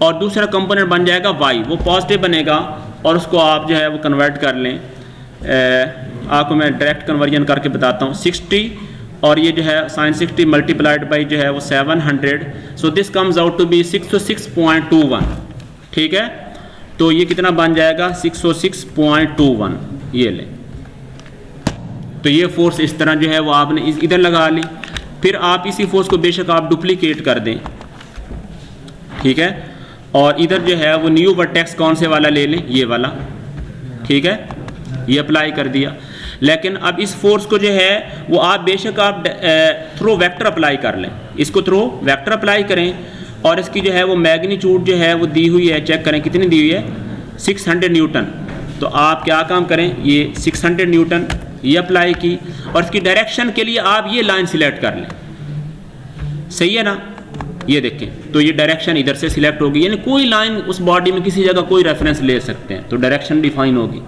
और दूसरा कंपोनेंट बन जाएगा वाई, वो पॉजिटिव बनेगा, और उसको आप जो है वो कन्वर्ट कर लें। आपको मैं डायरेक्ट कन्वर्जन करके बताता हूँ। 60 और ये जो है sin 60 मल्टीप्लाइड बाई जो है वो 700, so this comes out to be 606.21। ठीक है, तो ये कितना बन जाएगा 606.21, ये ले। तो ये फोर्स इस तरह जो है वो आपने इधर लगा ली। फिर आप इसी फोर्स को बेशक आप डुप्लीकेट कर दें, ठीक है, और इधर जो है वो न्यू वर्टेक्स कौन से वाला ले लें, ये वाला। ठीक है, ये अप्लाई कर दिया। लेकिन अब इस फोर्स को जो है वो आप बेशक आप थ्रो वेक्टर अप्लाई कर लें, इसको थ्रो वेक्टर अप्लाई करें, और इसकी जो है वो मैग्नीट्यूड जो है वो दी हुई है, चेक करें कितनी दी हुई है, 600 न्यूटन। तो आप क्या काम करें, ये 600 न्यूटन ये अप्लाई की, और इसकी डायरेक्शन के लिए आप ये लाइन सिलेक्ट कर लें। सही है ना, ये देखें, तो ये डायरेक्शन इधर से सिलेक्ट होगी, यानी कोई लाइन उस बॉडी में किसी जगह कोई रेफरेंस ले सकते हैं, तो डायरेक्शन डिफाइन होगी।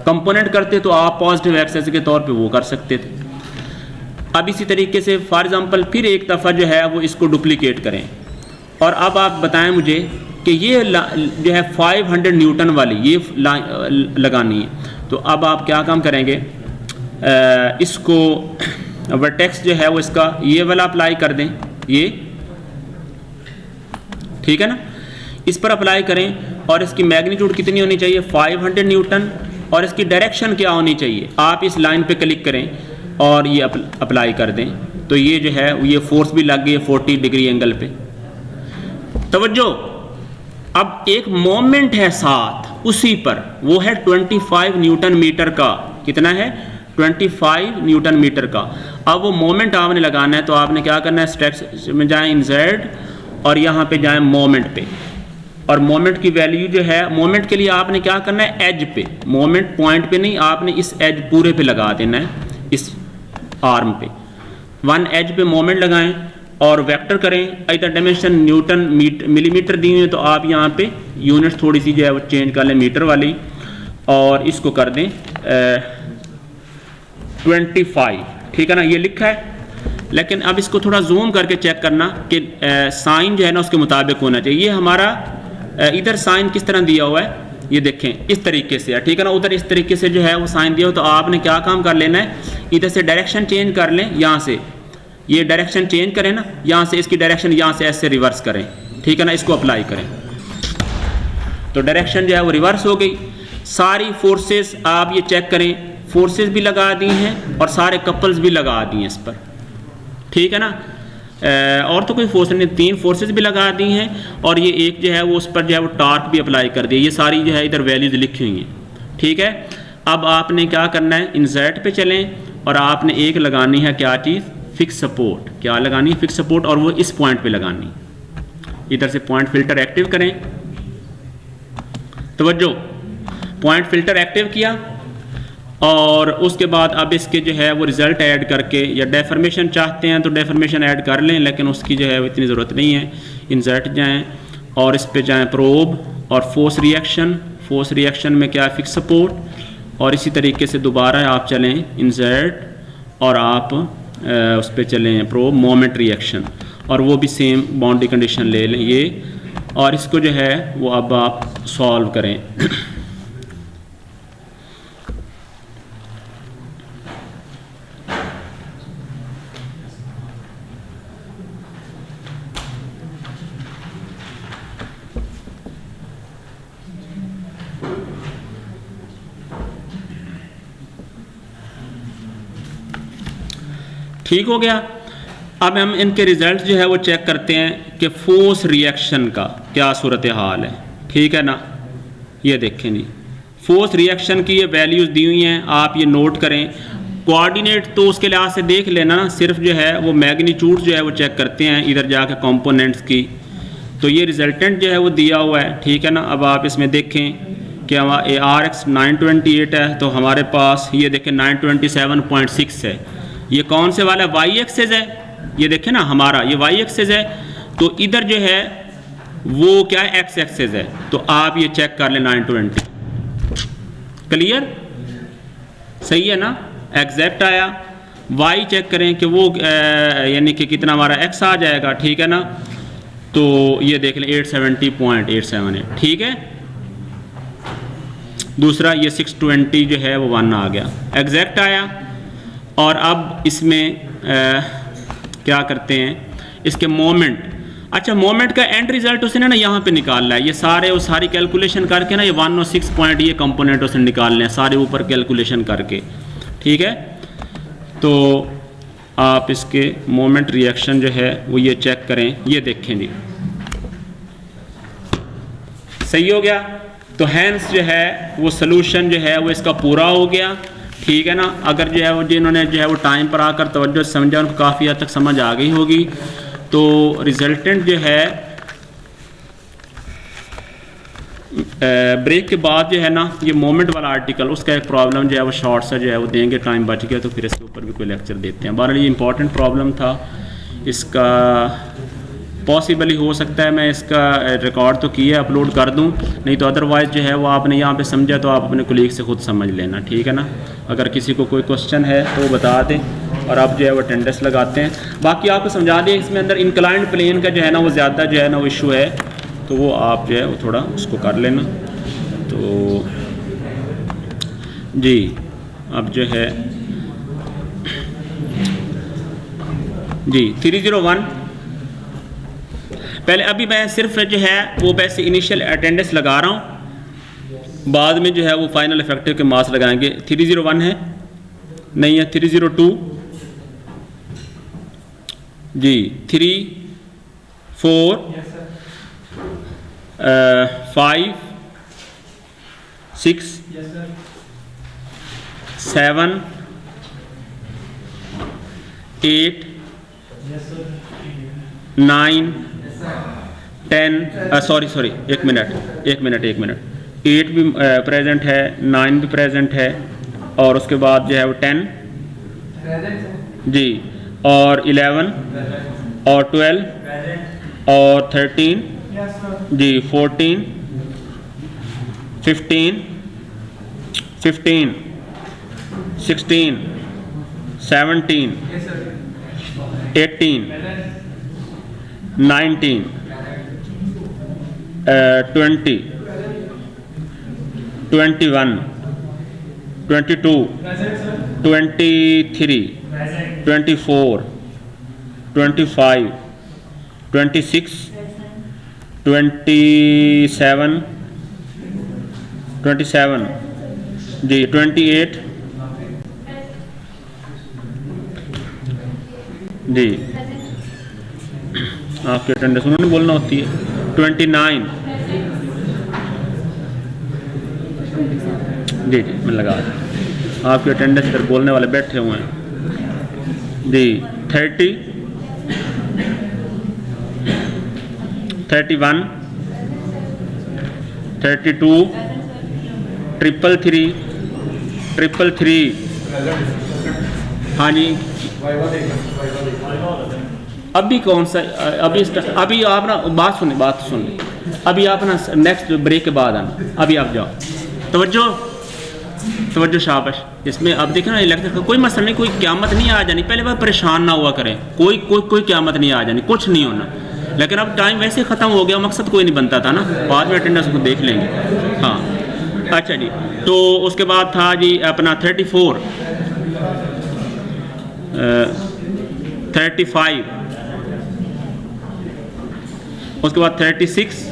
कंपोनेंट करते तो आप पॉजिटिव एक्सेस के तौर पे वो कर सकते थे। अब इसी तरीके से फॉर एग्जांपल फिर एक दफ़ा जो है वो इसको डुप्लीकेट करें, और अब आप बताएं मुझे कि ये जो है 500 न्यूटन वाली ये लगानी है। तो अब आप क्या काम करेंगे, इसको वर्टेक्स जो है वो इसका ये वाला अप्लाई कर दें, ये ठीक है ना, इस पर अप्लाई करें, और इसकी मैग्नीट्यूड कितनी होनी चाहिए 500 न्यूटन, और इसकी डायरेक्शन क्या होनी चाहिए, आप इस लाइन पे क्लिक करें और ये अप्लाई कर दें। तो ये जो है ये फोर्स भी लग गई है 40 डिग्री एंगल पे। तवज्जो, अब एक मोमेंट है साथ उसी पर, वो है 25 न्यूटन मीटर का। कितना है, 25 न्यूटन मीटर का। अब वो मोमेंट आपने लगाना है, तो आपने क्या करना है, स्टेप्स में जाएं, इंसर्ट, और यहाँ पे जाएं मोमेंट पे, और मोमेंट की वैल्यू जो है, मोमेंट के लिए आपने क्या करना है, एज पे, मोमेंट पॉइंट पे नहीं, आपने इस एज पूरे पे लगा देना है, इस आर्म पे 1 एज पे मोमेंट लगाएं, और वेक्टर करें। इधर डायमेंशन न्यूटन मिलीमीटर दी हुई है, तो आप यहाँ पे यूनिट थोड़ी सी जो है वो चेंज कर लें मीटर वाली, और इसको कर दें 25। ठीक है ना, ये लिखा है, लेकिन अब इसको थोड़ा जूम करके चेक करना कि साइन जो है ना उसके मुताबिक होना चाहिए। ये हमारा इधर साइन किस तरह दिया हुआ है, ये देखें इस तरीके से है, ठीक है ना, उधर इस तरीके से जो है वो साइन दिया हो। तो आपने क्या काम कर लेना है, इधर से डायरेक्शन चेंज कर लें, यहाँ से ये डायरेक्शन चेंज करें ना, यहाँ से इसकी डायरेक्शन यहाँ से ऐसे रिवर्स करें, ठीक है ना, इसको अप्लाई करें, तो डायरेक्शन जो है वो रिवर्स हो गई। सारी फोर्सेस आप ये चेक करें, फोर्सेस भी लगा दी हैं और सारे कपल्स भी लगा दिए इस पर, ठीक है ना, और तो कोई फोर्स नहीं, 3 फोर्सेस भी लगा दी हैं, और ये एक जो है वो उस पर जो है वो टार्क भी अप्लाई कर दिया। ये सारी जो है इधर वैल्यूज लिखी हुई हैं, ठीक है। अब आपने क्या करना है, इंसर्ट पे चलें, और आपने एक लगानी है क्या चीज़, फिक्स सपोर्ट। क्या लगानी है, फिक्स सपोर्ट, और वो इस पॉइंट पे लगानी। इधर से पॉइंट फिल्टर एक्टिव करें, तवज्जो, पॉइंट फिल्टर एक्टिव किया, और उसके बाद अब इसके जो है वो रिज़ल्ट ऐड करके, या डेफर्मेशन चाहते हैं तो डेफर्मेशन ऐड कर लें, लेकिन उसकी जो है वो इतनी ज़रूरत नहीं है। इंसर्ट जाएं और इस पे जाएं प्रोब, और फोर्स रिएक्शन, फोर्स रिएक्शन में क्या है, फिक्स सपोर्ट, और इसी तरीके से दोबारा आप चलें इंसर्ट, और आप उस पर चलें प्रोब, मोमेंट रिएक्शन, और वो भी सेम बाउंड्री कंडीशन ले लें ये, और इसको जो है वो अब आप सॉल्व करें। ठीक हो गया। अब हम इनके रिज़ल्ट जो है वो चेक करते हैं कि फोर्स रिएक्शन का क्या सूरत हाल है, ठीक है ना। ये देखें जी, फोर्स रिएक्शन की ये वैल्यूज़ दी हुई हैं, आप ये नोट करें। कोऑर्डिनेट तो उसके लिहाज से देख लेना, सिर्फ जो है वो मैग्नीट्यूड जो है वो चेक करते हैं इधर जाके कंपोनेंट्स की। तो ये रिजल्टेंट जो है वो दिया हुआ है, ठीक है ना। अब आप इसमें देखें कि हमारा ARX 928 है, तो हमारे पास ये देखें 927.6 है। ये कौन से वाला वाई एक्सेस है, ये देखें ना, हमारा ये वाई एक्सेस है, तो इधर जो है वो क्या है, एक्स एक्सेस है। तो आप ये चेक कर लें 920, क्लियर, सही है ना, एग्जैक्ट आया। वाई चेक करें कि वो यानी कि कितना हमारा एक्स आ जाएगा, ठीक है ना। तो ये देख लें 870.87 है, ठीक है। दूसरा ये 620 जो है वो 1 आ गया, एग्जैक्ट आया। और अब इसमें क्या करते हैं, इसके मोमेंट। अच्छा, मोमेंट का एंड रिजल्ट उसने ना यहाँ पे निकालना है, ये सारी कैलकुलेशन करके ना, ये 106 पॉइंट ये कंपोनेंट उसने निकालने हैं सारे ऊपर कैलकुलेशन करके, ठीक है। तो आप इसके मोमेंट रिएक्शन जो है वो ये चेक करें, ये देखें जी, सही हो गया। तो हैंस जो है वो सोल्यूशन जो है वो इसका पूरा हो गया, ठीक है ना। अगर जो है वो जिन्होंने जो है वो टाइम पर आकर तवज्जो से समझा, उनको काफ़ी हद तक समझ आ गई होगी। तो रिजल्टेंट जो है ब्रेक के बाद जो है ना, ये मोमेंट वाला आर्टिकल, उसका एक प्रॉब्लम जो है वो शॉर्ट सा जो है वो देंगे, टाइम बच गया तो फिर इसके ऊपर भी कोई लेक्चर देते हैं। बहरहाल ये इंपॉर्टेंट प्रॉब्लम था, इसका पॉसिबली हो सकता है मैं इसका रिकॉर्ड तो किया अपलोड कर दूं, नहीं तो अदरवाइज़ जो है वो आपने यहाँ पे समझा तो आप अपने कोलीग से खुद समझ लेना, ठीक है ना। अगर किसी को कोई क्वेश्चन है तो वो बता दें और आप जो है वो अटेंडेंस लगाते हैं। बाकी आपको समझा दें, इसमें अंदर इंक्लाइंड प्लेन का जो है ना वो ज़्यादा जो है ना वो इशू है, तो वो आप जो है वो थोड़ा उसको कर लेना। तो जी अब जो है जी 301 पहले अभी मैं सिर्फ जो है वो वैसे इनिशियल अटेंडेंस लगा रहा हूँ, बाद में जो है वो फाइनल इफेक्टिव के मार्क्स लगाएंगे। 301 है नहीं है, 302 जी, 3 4 5 6 7 8 9 10 सॉरी एक मिनट 8 भी प्रेजेंट है, 9 भी प्रेजेंट है, और उसके बाद जो है वो 10 जी, और 11 और 12 और 13 जी, 14 15 16 17 18 19 20 21 22 23 24 25 26 27 जी, 28 जी, आपकी अटेंडेंस उन्होंने बोलना होती है। 29 जी जी, मैं लगा आपकी अटेंडेंस इधर बोलने वाले बैठे हुए हैं जी। 30 31 32 333 हाँ जी। अभी कौन सा, अभी आप ना बात सुन, अभी आप ना नेक्स्ट ब्रेक के बाद आना, अभी आप जाओ। तवज्जो शाबाश। इसमें अब देखें ना, लेक्चर का कोई मसला नहीं, कोई क़यामत नहीं आ जानी, पहले बार परेशान ना हुआ करें, कोई क़यामत नहीं आ जानी, कुछ नहीं होना। लेकिन अब टाइम वैसे ख़त्म हो गया, मकसद कोई नहीं बनता था ना, बाद में अटेंडेंस को देख लेंगे। हाँ अच्छा जी, तो उसके बाद था जी अपना 34 35 उसके बाद 36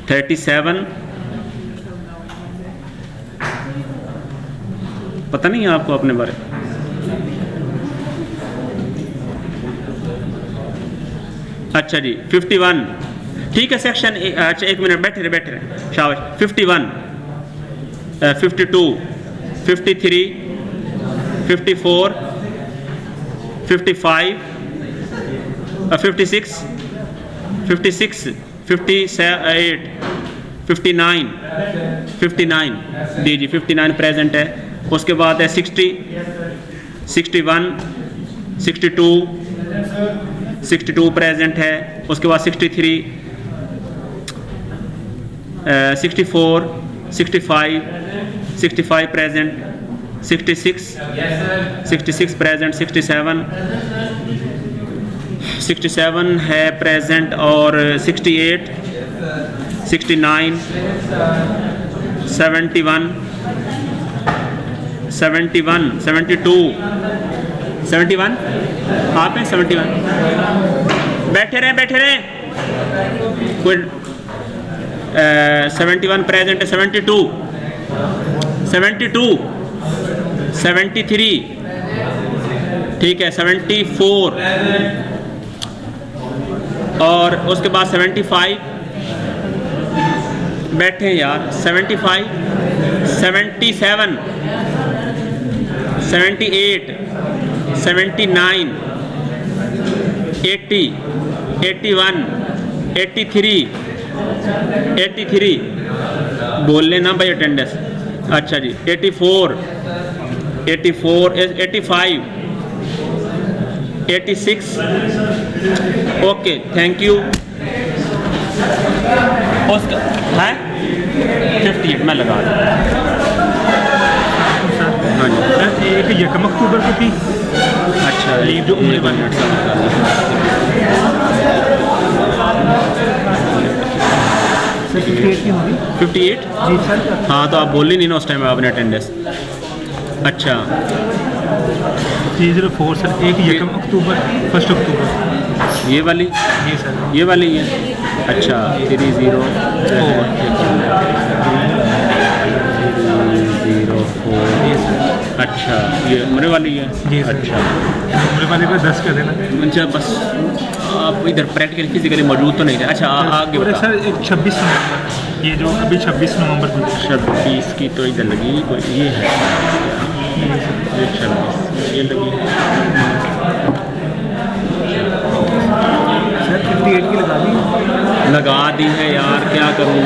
37 पता नहीं है आपको अपने बारे। अच्छा जी 51 ठीक है, सेक्शन अच्छा एक मिनट बैठे रहे शाबाश। 51 52 53 54 55 56 57 58 59 जी जी 59 प्रेजेंट है। उसके बाद है 60 61 62 प्रेजेंट है। उसके बाद 63 64 65 प्रेजेंट, 66 प्रेजेंट, 67 है प्रेजेंट, और 68 69 71 71, 72, 71, आप हैं 71, बैठे रहें कोई 71 प्रेजेंट है, 72, 72, 73, ठीक है, 74 और उसके बाद 75, बैठे हैं यार, 75, 77, 78, 79, 80, 81, 83, 83, बोल लेना भाई अटेंडेंस, अच्छा जी, 84, 84, 85, 86, ओके थैंक यू। उसका है 58 मैं लगा दूँ। हाँ जी सर एक 1 अक्टूबर को थी, अच्छा लीव जो उम्र वाली 58 की होगी 58, जी सर। हाँ तो आप बोल ही नहीं ना उस टाइम आपने अटेंडेंस, अच्छा 304 सर, एक 1 अक्टूबर 1 अक्टूबर, ये वाली, जी सर। ये वाली है, अच्छा 30 अच्छा ये उम्र वाली है, जी सर। अच्छा उम्र वाले को 10 कर देना। अच्छा बस आप इधर प्रैक्टिकल फिजिकली मौजूद तो नहीं थे, अच्छा आगे और बताओ। सर एक 26 नवंबर, ये जो अभी 26 नवंबर को 26 की तो इधर लगी कोई, ये है ये 26 ये लगी, सर 58 की लगा दी लगा दी है यार, क्या करूँ